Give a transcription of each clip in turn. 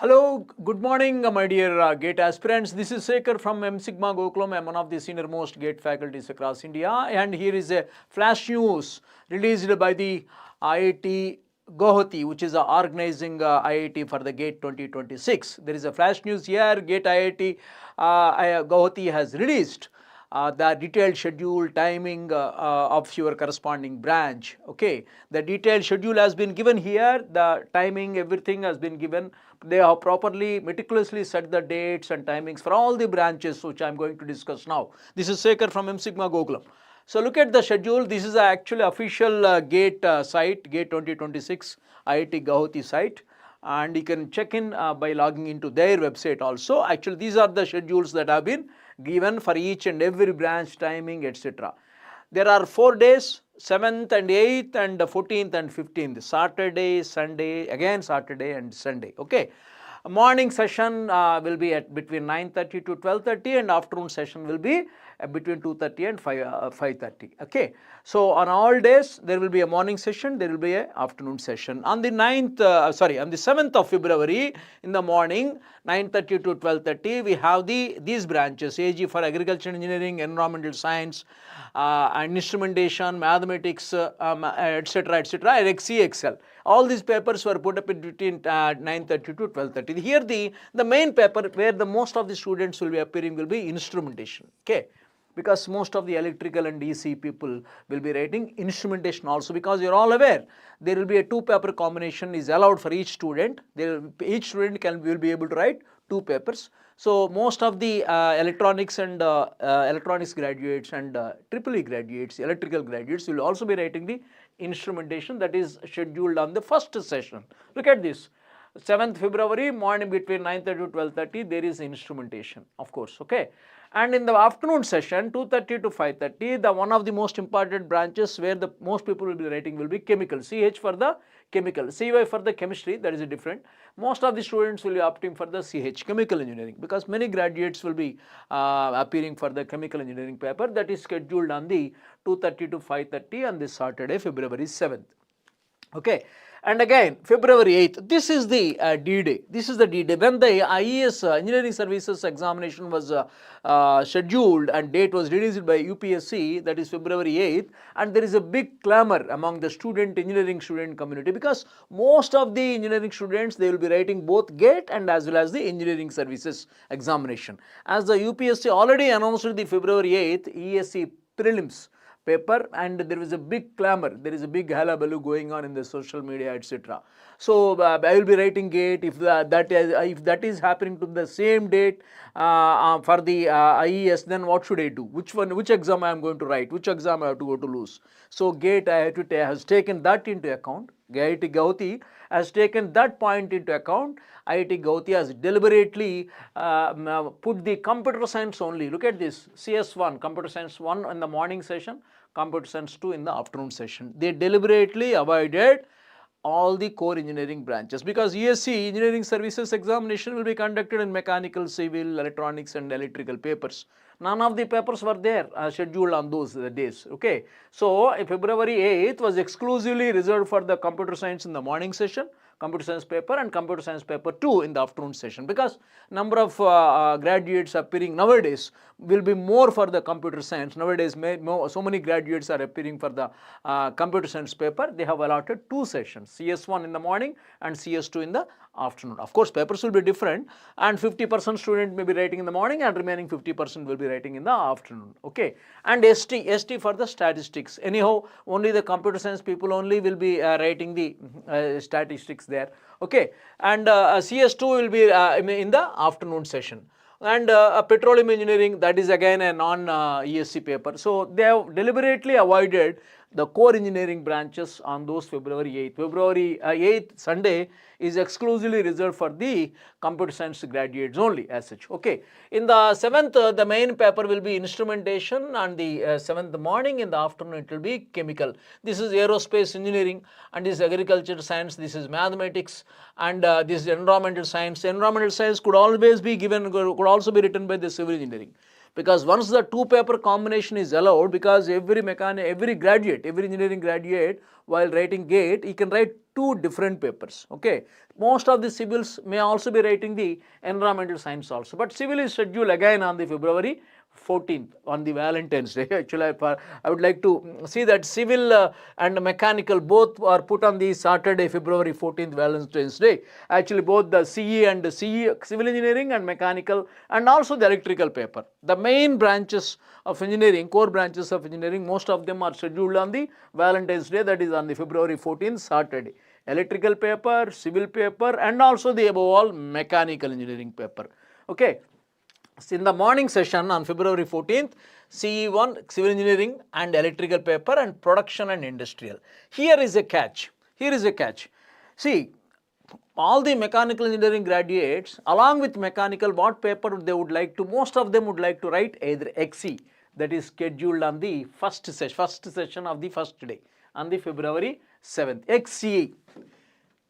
Hello, good morning, my dear GATE aspirants. This is Shekhar from MSigma Gokulam. I am one of the senior most GATE faculties across India, and here is a flash news released by the IIT Guwahati, which is organizing IIT for the GATE 2026. There is a flash news here. GATE IIT Guwahati has released the detailed schedule, timing of your corresponding branch. Okay, the detailed schedule has been given here, the timing, everything has been given. They have properly, meticulously set the dates and timings for all the branches, which I am going to discuss now. This is Shekhar from MSigma Gokulam. So look at the schedule. This is actually official GATE site, GATE 2026 IIT Guwahati site, and you can check in by logging into their website also. Actually, these are the schedules that have been given for each and every branch, timing, etc. There are 4 days, 7th and 8th and 14th and 15th, Saturday, Sunday, again Saturday and Sunday. Okay. Morning session will be at between 9:30 to 12:30, and afternoon session will be between 2:30 and 5:30. Okay. So on all days there will be a morning session, there will be a afternoon session. On the 7th of February in the morning, 9:30 to 12:30, we have these branches: AG for Agriculture Engineering, Environmental Science, and Instrumentation, Mathematics, etc., etc., and XCXL. All these papers were put up in between 9:30 to 12:30. Here the main paper where the most of the students will be appearing will be Instrumentation. Okay, because most of the electrical and DC people will be writing Instrumentation also, because you are all aware there will be a 2-paper combination is allowed for each student. Each student will be able to write 2 papers. So most of the electronics and electronics graduates and EEE graduates, electrical graduates will also be writing the Instrumentation that is scheduled on the first session. Look at this. 7th February morning between 9:30 to 12:30 there is Instrumentation, of course. Okay. And in the afternoon session 2:30 to 5:30, the one of the most important branches where the most people will be writing will be chemical. CH for the chemical, CY for the chemistry, that is a different. Most of the students will be opting for the CH, chemical engineering, because many graduates will be appearing for the chemical engineering paper that is scheduled on the 2:30 to 5:30 on this Saturday, February 7th. Okay. And again February 8th, this is the D-Day. This is the D-Day when the IES Engineering Services examination was scheduled and date was released by UPSC, that is February 8th, and there is a big clamor among the engineering student community, because most of the engineering students, they will be writing both GATE and as well as the Engineering Services examination. As the UPSC already announced the February 8th ESC prelims paper, and there is a big clamor, there is a big hullabaloo going on in the social media, etc. So I will be writing GATE if that is happening to the same date for the IES, then what should I do? Which exam I am going to write? Which exam I have to go to lose? So GATE has taken that into account. IIT Guwahati has taken that point into account. IIT Guwahati has deliberately put the computer science only. Look at this: CS1, computer science 1 in the morning session, computer science 2 in the afternoon session. They deliberately avoided all the core engineering branches, because ESC Engineering Services examination will be conducted in mechanical, civil, electronics and electrical papers. None of the papers were there scheduled on those days. Okay. So February 8th was exclusively reserved for the computer science in the morning session, computer science paper, and computer science paper 2 in the afternoon session, because number of graduates appearing nowadays will be more for the computer science. Nowadays so many graduates are appearing for the computer science paper. They have allotted 2 sessions, CS1 in the morning and CS2 in the afternoon. Of course papers will be different, and 50% student may be writing in the morning and remaining 50% will be writing in the afternoon. Okay. And ST for the statistics. Anyhow, only the computer science people only will be writing the statistics there. Okay. And CS2 will be in the afternoon session. And petroleum engineering, that is again a non-ESC paper. So they have deliberately avoided the core engineering branches on those February 8th. February 8th, Sunday, is exclusively reserved for the computer science graduates only as such. Okay. In the 7th, the main paper will be Instrumentation, and the 7th morning. In the afternoon it will be chemical. This is aerospace engineering, and this is agriculture science, this is mathematics, and this is environmental science. Environmental science could always be given, could also be written by the civil engineering. because once the two paper combination is allowed, because every graduate, every engineering graduate while writing GATE, he can write two different papers. Okay, most of the civils may also be writing the environmental science also, but civil is scheduled again on the February 14th on the Valentine's Day. Actually, I would like to see that civil and mechanical both are put on the Saturday, February 14th, Valentine's Day. Actually, both the CE and the CE, civil engineering and mechanical, and also the electrical paper. The main branches of engineering, core branches of engineering, most of them are scheduled on the Valentine's Day, that is on the February 14th, Saturday. Electrical paper, civil paper, and also the above all mechanical engineering paper. Okay. In the morning session on February 14th, CE1 civil engineering and electrical paper and production and industrial. Here is a catch. Here is a catch. See, all the mechanical engineering graduates, along with mechanical, what paper they would like to, most of them would like to write either XE, that is scheduled on the first session of the first day on the February 7th. XE.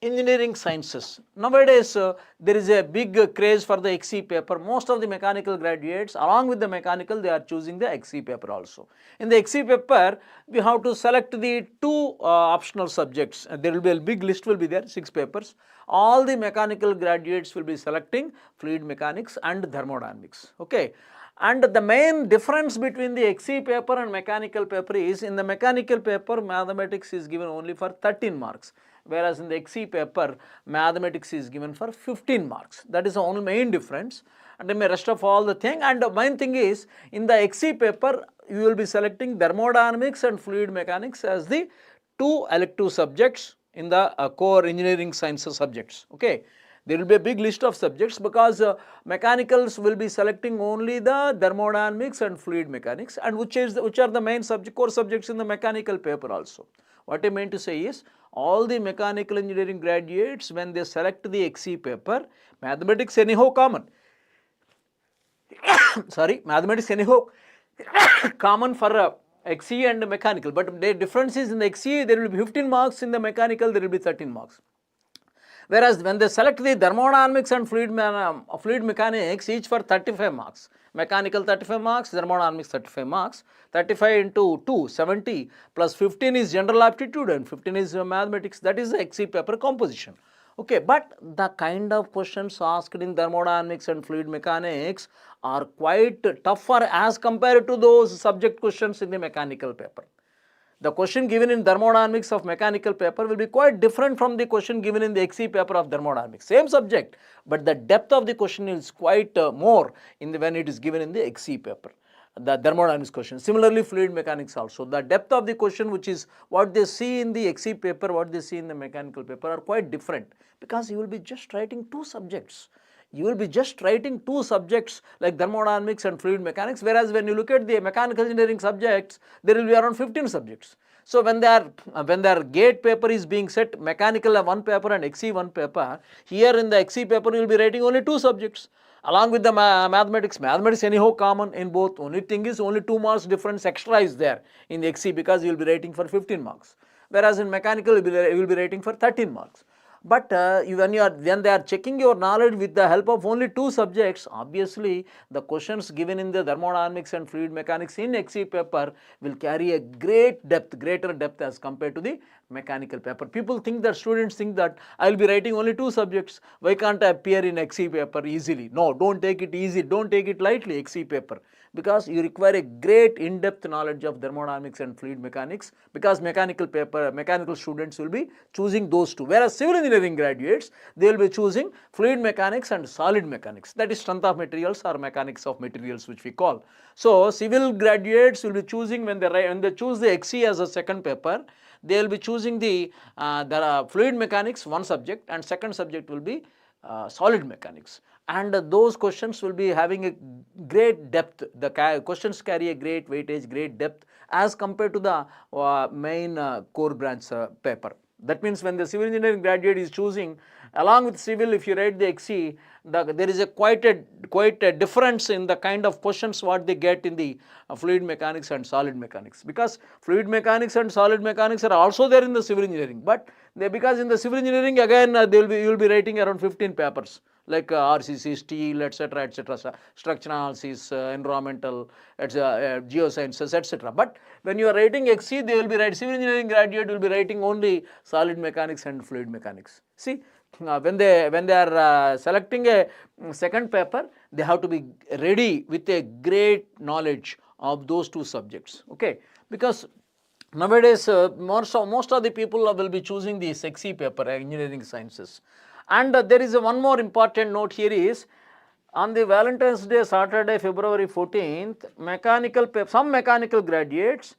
Engineering sciences. Nowadays, there is a big craze for the XE paper. Most of the mechanical graduates, along with the mechanical, they are choosing the XE paper also. In the XE paper, we have to select the two optional subjects. There will be a big list will be there, 6 papers. All the mechanical graduates will be selecting fluid mechanics and thermodynamics. Okay. And the main difference between the XE paper and mechanical paper is, in the mechanical paper, mathematics is given only for 13 marks. Whereas in the XE paper, mathematics is given for 15 marks. That is the only main difference. And then the rest of all the thing. And the main thing is, in the XE paper, you will be selecting thermodynamics and fluid mechanics as the two elective subjects in the core engineering sciences subjects. Okay. There will be a big list of subjects, because mechanicals will be selecting only the thermodynamics and fluid mechanics, and which are the main core subjects in the mechanical paper also. What I mean to say is, all the mechanical engineering graduates, when they select the XE paper, mathematics anyhow common. Sorry, mathematics anyhow common for XE and mechanical, but the difference is, in the XE there will be 15 marks, in the mechanical there will be 13 marks. Whereas when they select the thermodynamics and fluid mechanics, each for 35 marks. Mechanical 35 marks, thermodynamics 35 marks, 35 into 2, 70, plus 15 is general aptitude and 15 is mathematics. That is the XE paper composition. Okay, but the kind of questions asked in thermodynamics and fluid mechanics are quite tougher as compared to those subject questions in the mechanical paper. The question given in thermodynamics of mechanical paper will be quite different from the question given in the XE paper of thermodynamics. Same subject, but the depth of the question is quite more when it is given in the XE paper, the thermodynamics question. Similarly, fluid mechanics also. The depth of the question, which is what they see in the XE paper, what they see in the mechanical paper, are quite different, because you will be just writing two subjects. You will be just writing two subjects like thermodynamics and fluid mechanics, whereas when you look at the mechanical engineering subjects, there will be around 15 subjects. So when their GATE paper is being set, mechanical one paper and XE one paper, here in the XE paper you will be writing only two subjects. Along with the mathematics anyhow common in both. Only thing is, only 2 marks difference extra is there in the XE, because you will be writing for 15 marks. Whereas in mechanical you will be writing for 13 marks. But when they are checking your knowledge with the help of only two subjects, obviously the questions given in the thermodynamics and fluid mechanics in XE paper will carry a greater depth as compared to the mechanical paper. Students think that I will be writing only two subjects. Why can't I appear in XE paper easily? No, don't take it easy, don't take it lightly, XE paper. Because you require a great in-depth knowledge of thermodynamics and fluid mechanics, because mechanical students will be choosing those two. Whereas civil engineering graduates, they will be choosing fluid mechanics and solid mechanics. That is strength of materials or mechanics of materials, which we call. So civil graduates will be choosing, when they choose the XE as a second paper, they will be choosing the fluid mechanics one subject, and second subject will be solid mechanics. And those questions will be having a great depth. The questions carry a great weightage, great depth as compared to the main core branch paper. That means when the civil engineering graduate is choosing Along with civil, if you write the XE, there is quite a difference in the kind of questions what they get in the fluid mechanics and solid mechanics, because fluid mechanics and solid mechanics are also there in the civil engineering, but because in the civil engineering again you will be writing around 15 papers like RCC, steel, etc., structural analysis, environmental, geosciences, etc. But when you are writing XE, they will be writing, civil engineering graduate will be writing only solid mechanics and fluid mechanics. See, when they are selecting a second paper, they have to be ready with a great knowledge of those two subjects. Okay, because nowadays most of the people will be choosing the sexy paper, engineering sciences. And there is one more important note here is, on the Valentine's Day, Saturday, February 14th, some mechanical graduates,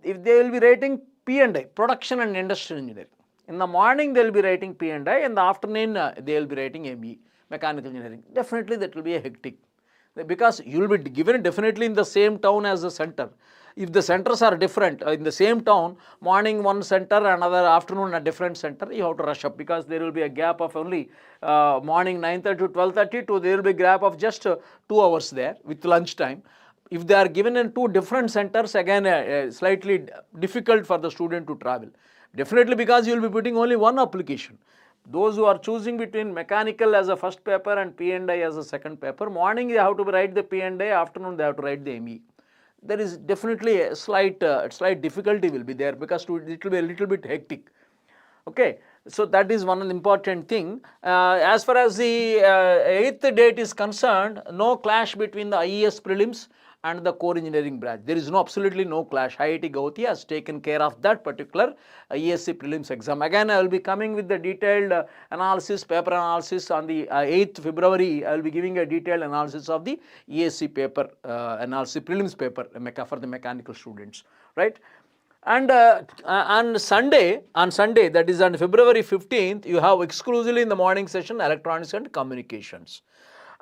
if they will be writing P&I, production and industrial engineering. In the morning they will be writing P&I, in the afternoon they will be writing ME, mechanical engineering. Definitely that will be a hectic, because you will be given definitely in the same town as the center. If the centers are different in the same town, morning one center, another afternoon a different center, you have to rush up, because there will be a gap of only morning 9:30 to 12:30 to there will be a gap of just 2 hours there with lunch time. If they are given in two different centers, again slightly difficult for the student to travel. Definitely, because you will be putting only one application. Those who are choosing between mechanical as a first paper and P&I as a second paper, morning they have to write the P&I, afternoon they have to write the ME. There is definitely a slight difficulty will be there, because it will be a little bit hectic. Okay, so that is one important thing. As far as the 8th date is concerned, no clash between the IES prelims and the core engineering branch. There is absolutely no clash. IIT Guwahati has taken care of that particular ESC prelims exam. Again, I will be coming with the detailed analysis, paper analysis on the 8th February. I will be giving a detailed analysis of the ESC paper analysis, prelims paper for the mechanical students, right? And on Sunday, that is on February 15th, you have exclusively in the morning session electronics and communications.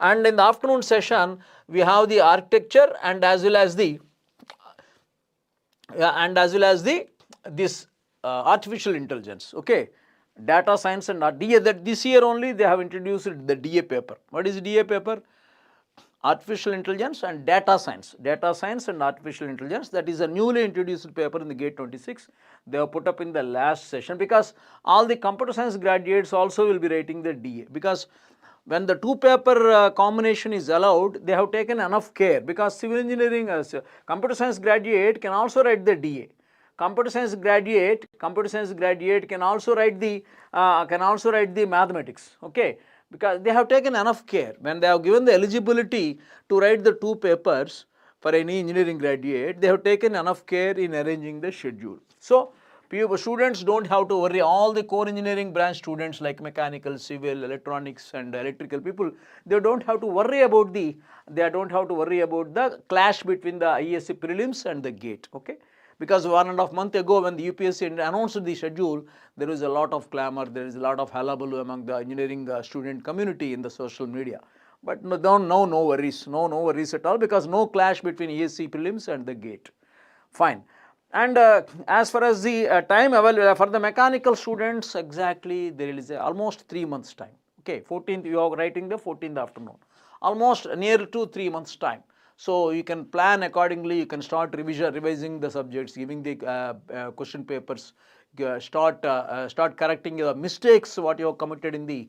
And in the afternoon session, we have the architecture and as well as the this artificial intelligence. Okay, data science and DA. That this year only they have introduced the DA paper. What is DA paper? Artificial intelligence and data science and artificial intelligence. That is a newly introduced paper in the GATE 26. They have put up in the last session, because all the computer science graduates also will be writing the DA, because when the two paper combination is allowed, they have taken enough care, because civil engineering as computer science graduate can also write the DA. Computer science graduate can also write the mathematics. Okay, because they have taken enough care when they have given the eligibility to write the two papers for any engineering graduate. They have taken enough care in arranging the schedule. So students don't have to worry. All the core engineering branch students like mechanical, civil, electronics and electrical people, they don't have to worry about the clash between the ISC prelims and the GATE. Okay, because 1.5 months ago when the UPSC announced the schedule, there was a lot of clamor, there is a lot of hullabaloo among the engineering student community in the social media. But no worries at all, because no clash between ESC prelims and the GATE. Fine. And as far as the time available for the mechanical students, exactly there is almost 3 months time. Okay, 14th you are writing the 14th afternoon, almost near to 3 months time. So you can plan accordingly. You can start revising the subjects, giving the question papers, start correcting the mistakes what you have committed in the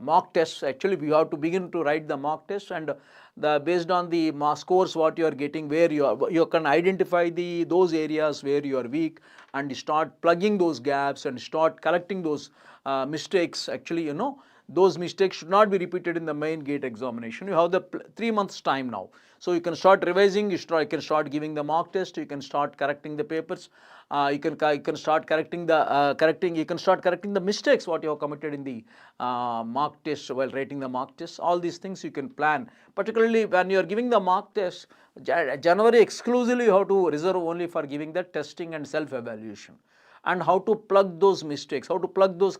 mock tests. Actually, you have to begin to write the mock test, and based on the scores what you are getting, where you can identify those areas where you are weak, and start plugging those gaps and start correcting those mistakes. Actually, those mistakes should not be repeated in the main GATE examination. You have the 3 months time now. So you can start revising, you can start giving the mock test, you can start correcting the papers, you can start correcting the mistakes what you have committed in the mock test while writing the mock test. All these things you can plan. Particularly when you are giving the mock test, January exclusively you have to reserve only for giving the testing and self-evaluation, and how to plug those mistakes, how to plug those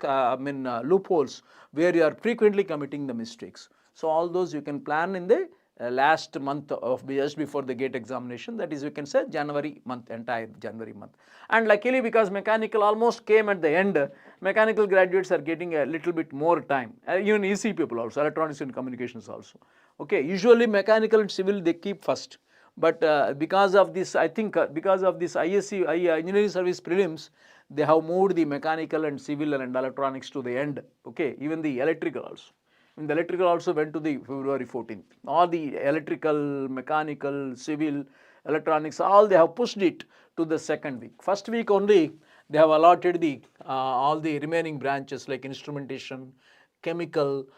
loopholes where you are frequently committing the mistakes. So all those you can plan in the last month of just before the gate examination, that is we can say January month, entire January month. And luckily, because mechanical almost came at the end, mechanical graduates are getting a little bit more time, even EC people also, electronics and communications also. Okay, usually mechanical and civil they keep first, but because of this, I think because of this ISC engineering service prelims, they have moved the mechanical and civil and electronics to the end. Okay, even the electrical also. And the electrical also went to the February 14th. All the electrical, mechanical, civil, electronics, all they have pushed it to the second week. First week only they have allotted the all the remaining branches like instrumentation, chemical,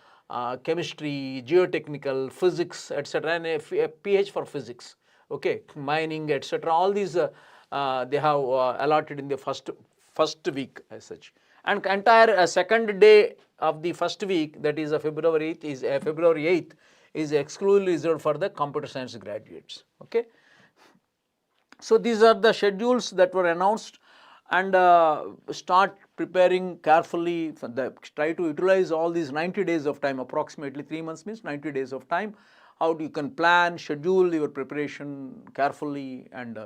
chemistry, geotechnical, physics, etc., and a PH for physics. Okay, mining, etc. All these they have allotted in the first week as such. And entire second day of the first week, that is February 8th, is exclusively reserved for the computer science graduates. Okay. So these are the schedules that were announced, and start preparing carefully for try to utilize all these 90 days of time. Approximately 3 months means 90 days of time. How you can plan, schedule your preparation carefully, and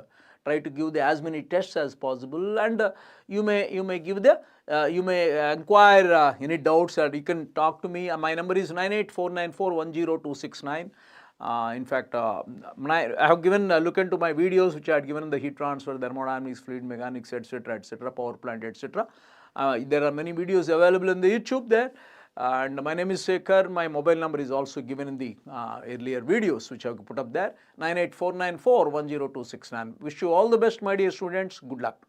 try to give as many tests as possible. And you may give the you may inquire any doubts, or you can talk to me. My number is 9849410269. In fact, I have given look into my videos which I had given in the heat transfer, thermodynamics, fluid mechanics, etc., power plant, etc. There are many videos available in the YouTube there. And my name is Shekhar. My mobile number is also given in the earlier videos which I have put up there, 9849410269. Wish you all the best, my dear students. Good luck.